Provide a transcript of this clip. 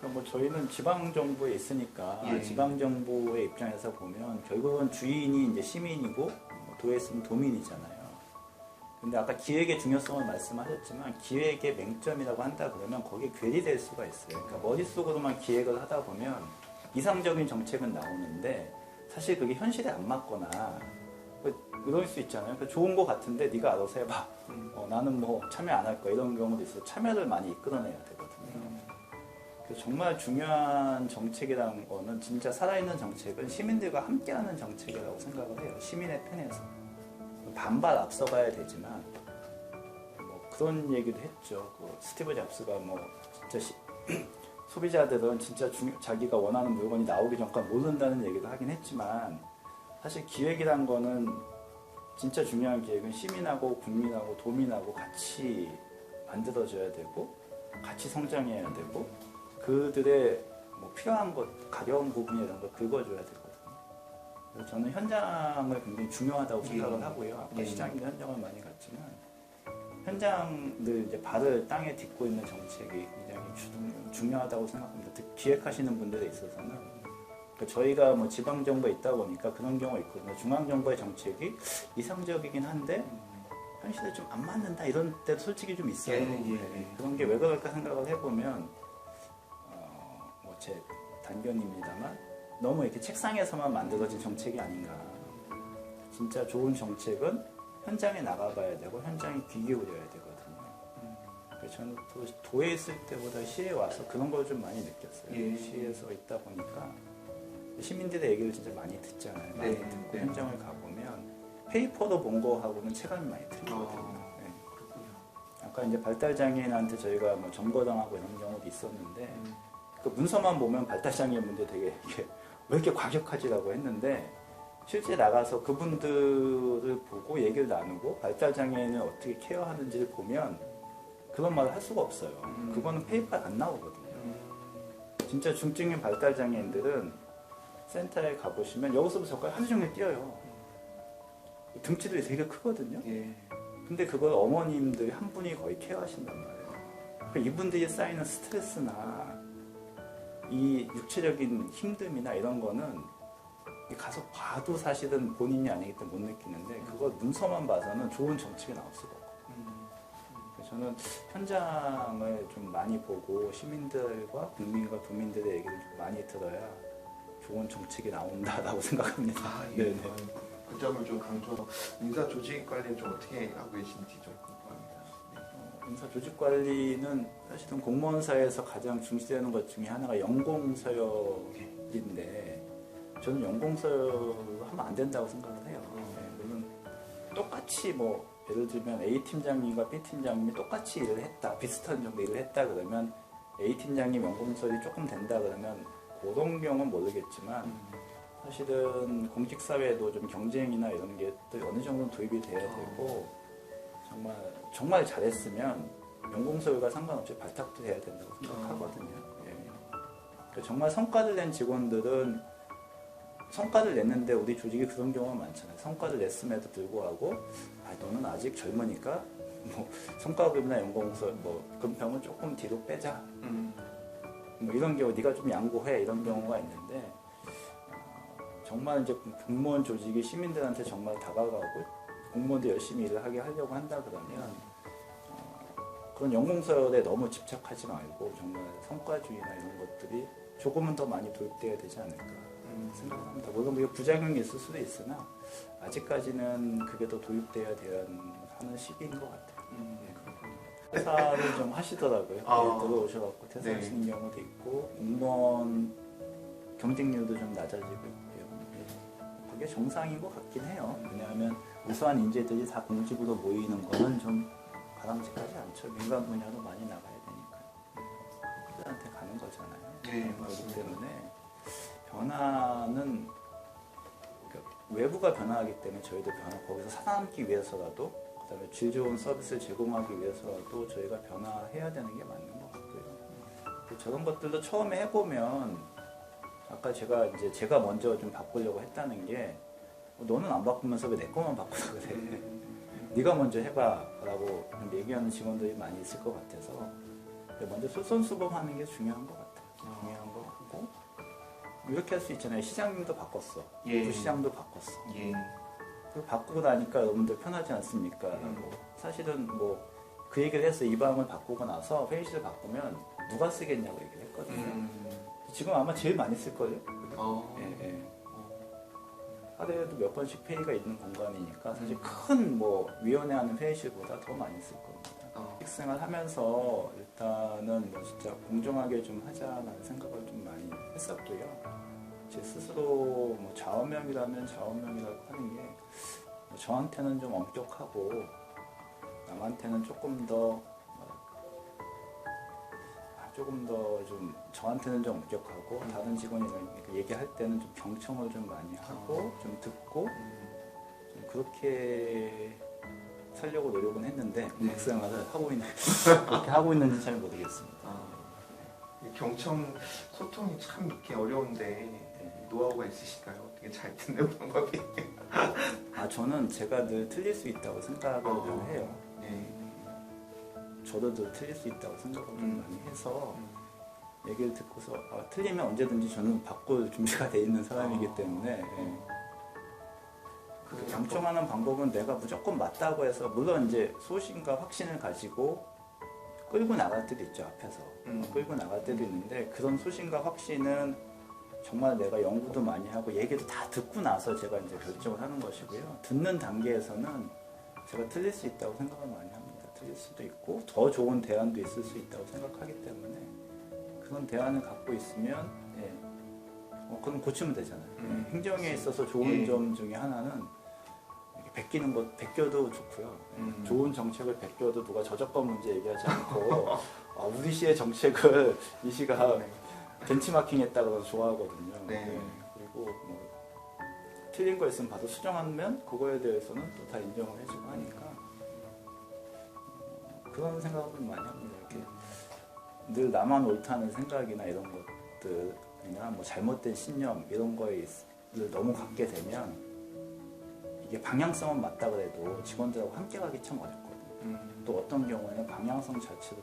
뭐 저희는 지방정부에 있으니까 예. 지방정부의 입장에서 보면 결국은 주인이 이제 시민이고 도에 있으면 도민이잖아요. 근데 아까 기획의 중요성을 말씀하셨지만 기획의 맹점이라고 한다 그러면 거기에 괴리될 수가 있어요. 그러니까 머릿속으로만 기획을 하다 보면 이상적인 정책은 나오는데 사실 그게 현실에 안 맞거나 이럴 수 있잖아요. 좋은 거 같은데 네가 알아서 해봐. 나는 뭐 참여 안 할 거야. 이런 경우도 있어서 참여를 많이 이끌어내야 되거든요. 그래서 정말 중요한 정책이라는 거는 진짜 살아있는 정책은 시민들과 함께하는 정책이라고 생각을 해요. 시민의 편에서. 반발 앞서가야 되지만 뭐 그런 얘기도 했죠. 스티브 잡스가 뭐 진짜 소비자들은 진짜 자기가 원하는 물건이 나오기 전까지 모른다는 얘기도 하긴 했지만 사실 기획이란 거는 진짜 중요한 기획은 시민하고 국민하고 도민하고 같이 만들어져야 되고 같이 성장해야 되고 그들의 뭐 필요한 것, 가벼운 부분이 이런 걸 긁어줘야 되거든요. 그래서 저는 현장을 굉장히 중요하다고 생각을 하고요. 아까 시장님도 현장을 많이 갔지만 현장들 이제 발을 땅에 딛고 있는 정책이 굉장히 중요하다고 생각합니다. 특히 기획하시는 분들에 있어서는 그러니까 저희가 뭐 지방정부에 있다 보니까 그런 경우가 있거든요. 중앙정부의 정책이 이상적이긴 한데 현실에 좀 안 맞는다 이런 때도 솔직히 좀 있어요. 그런 게 왜 그럴까 생각을 해보면 뭐 제 단견입니다만 너무 이렇게 책상에서만 만들어진 정책이 아닌가. 진짜 좋은 정책은 현장에 나가봐야 되고 현장에 귀 기울여야 되거든요. 그래서 저는 도에 있을 때보다 시에 와서 그런 걸 좀 많이 느꼈어요. 시에서 있다 보니까 시민들의 얘기를 진짜 많이 듣잖아요. 많이 듣고 현장을 가보면 페이퍼로 본 거하고는 체감이 많이 틀리거든요. 아까 이제 발달장애인한테 저희가 뭐 점거당하고 이런 경우도 있었는데 그 문서만 보면 발달장애인분들 되게 이게 왜 이렇게 과격하지라고 했는데 실제 나가서 그분들을 보고 얘기를 나누고 발달장애인을 어떻게 케어하는지를 보면 그런 말을 할 수가 없어요. 그거는 페이퍼에 안 나오거든요. 진짜 중증인 발달장애인들은 센터에 가보시면 여기서부터 저까지 하루 종일 뛰어요. 등치도 되게 크거든요. 근데 그걸 어머님들이 한 분이 거의 케어하신단 말이에요. 그러니까 이분들이 쌓이는 스트레스나 이 육체적인 힘듦이나 이런 거는 가서 봐도 사실은 본인이 아니기 때문에 못 느끼는데 그걸 문서만 봐서는 좋은 정책이 나올 수가 없거든요. 그래서 저는 현장을 좀 많이 보고 시민들과 국민과 도민들의 얘기를 좀 많이 들어야 좋은 정책이 나온다라고 생각합니다. 네네. 그 점을 좀 강조하고 인사 조직 관리는 좀 어떻게 하고 계신지 좀 궁금합니다. 인사 조직 관리는 사실은 공무원사에서 가장 중시되는 것 중에 하나가 연공서열인데 저는 연공서열로 하면 안 된다고 생각을 해요. 물론 똑같이 뭐 예를 들면 A 팀장님과 B 팀장님이 똑같이 일을 했다, 비슷한 정도 일을 했다 그러면 A 팀장님 연공서열이 조금 된다 그러면 그런 경우는 모르겠지만 사실은 공직사회에도 좀 경쟁이나 이런 게 또 어느 정도 도입이 돼야 되고 정말 잘했으면 연공서열과 상관없이 발탁도 해야 된다고 생각하거든요. 정말 성과를 낸 직원들은 성과를 냈는데 우리 조직이 그런 경우가 많잖아요. 성과를 냈음에도 불구하고 너는 아직 젊으니까 뭐 성과급이나 연공서 뭐 금평은 조금 뒤로 빼자. 뭐 이런 경우 네가 좀 양보해 이런 경우가 있는데 정말 이제 공무원 조직이 시민들한테 정말 다가가고 공무원도 열심히 일을 하게 하려고 한다 그러면 그런 연공서열에 너무 집착하지 말고 정말 성과주의나 이런 것들이 조금은 더 많이 도입돼야 되지 않을까 생각합니다. 물론 이게 부작용이 있을 수도 있으나 아직까지는 그게 더 도입돼야 하는 시기인 것 같아요. 퇴사를 좀 하시더라고요. 들어오셔갖고 퇴사하시는 경우도 있고 공무원 경쟁률도 좀 낮아지고 있고요. 그게 정상인 것 같긴 해요. 왜냐하면 우수한 인재들이 다 공직으로 모이는 거는 좀 바람직하지 않죠. 민간 분야로 많이 나가야 되니까. 그들한테 가는 거잖아요. 그렇기 때문에 변화는 외부가 변화하기 때문에 저희도 거기서 살아남기 위해서라도 그다음에 질 좋은 서비스를 제공하기 위해서라도 저희가 변화해야 되는 게 맞는 것 같고요. 저런 것들도 처음에 해보면 아까 제가 먼저 좀 바꾸려고 했다는 게 너는 안 바꾸면서 왜 내 것만 바꾸라 그래. 네가 먼저 해봐 라고 얘기하는 직원들이 많이 있을 것 같아서 먼저 솔선수범하는 게 중요한 것 같아요. 중요한 거 하고 이렇게 할 수 있잖아요. 시장님도 바꿨어. 예. 부시장도 바꿨어. 예. 그 바꾸고 나니까 여러분들 편하지 않습니까? 뭐 사실은 뭐 그 얘기를 해서 이 방을 바꾸고 나서 회의실을 바꾸면 누가 쓰겠냐고 얘기를 했거든요. 지금 아마 제일 많이 쓸 거예요. 예, 예. 하루에도 몇 번씩 회의가 있는 공간이니까 사실 큰 뭐 위원회 하는 회의실보다 더 많이 쓸 겁니다. 식생활 하면서 일단은 뭐 진짜 공정하게 좀 하자라는 생각을 좀 많이 했었고요. 제 스스로 뭐 좌우명이라면 좌우명이라고 하는 게 뭐 저한테는 좀 엄격하고 남한테는 조금 더 좀 저한테는 좀 엄격하고 다른 직원이랑 얘기할 때는 좀 경청을 좀 많이 하고 좀 듣고 좀 그렇게 살려고 노력은 했는데 음악생활을 하고 있는 그렇게 하고 있는지 잘 모르겠습니다. 경청 소통이 참 이렇게 어려운데 노하우가 있으실까요? 어떻게 잘 듣는 방법이? 저는 제가 늘 틀릴 수 있다고 생각을 해요. 저도 늘 틀릴 수 있다고 생각을 좀 많이 해서 얘기를 듣고서 틀리면 언제든지 저는 바꿀 준비가 돼 있는 사람이기 때문에 그 경청하는 방법은 내가 무조건 맞다고 해서 물론 이제 소신과 확신을 가지고 끌고 나갈 때도 있죠. 앞에서 끌고 나갈 때도 있는데 그런 소신과 확신은 정말 내가 연구도 많이 하고 얘기도 다 듣고 나서 제가 이제 결정을 하는 것이고요. 듣는 단계에서는 제가 틀릴 수 있다고 생각을 많이 합니다. 틀릴 수도 있고 더 좋은 대안도 있을 수 있다고 생각하기 때문에 그런 대안을 갖고 있으면 그럼 고치면 되잖아요. 행정에 있어서 좋은 점 중에 하나는 베끼는 것, 베껴도 좋고요. 좋은 정책을 베껴도 누가 저작권 문제 얘기하지 않고 우리 시의 정책을 이 시가 벤치마킹했다고 해서 좋아하거든요. 그리고 뭐 틀린 거 있으면 봐도 수정하면 그거에 대해서는 또 다 인정을 해주고 하니까 그런 생각을 많이 합니다. 이렇게 늘 나만 옳다는 생각이나 이런 것들이나 뭐 잘못된 신념 이런 거에 너무 갖게 되면 이게 방향성은 맞다 그래도 직원들하고 함께 가기 참 어렵거든요. 또 어떤 경우에는 방향성 자체도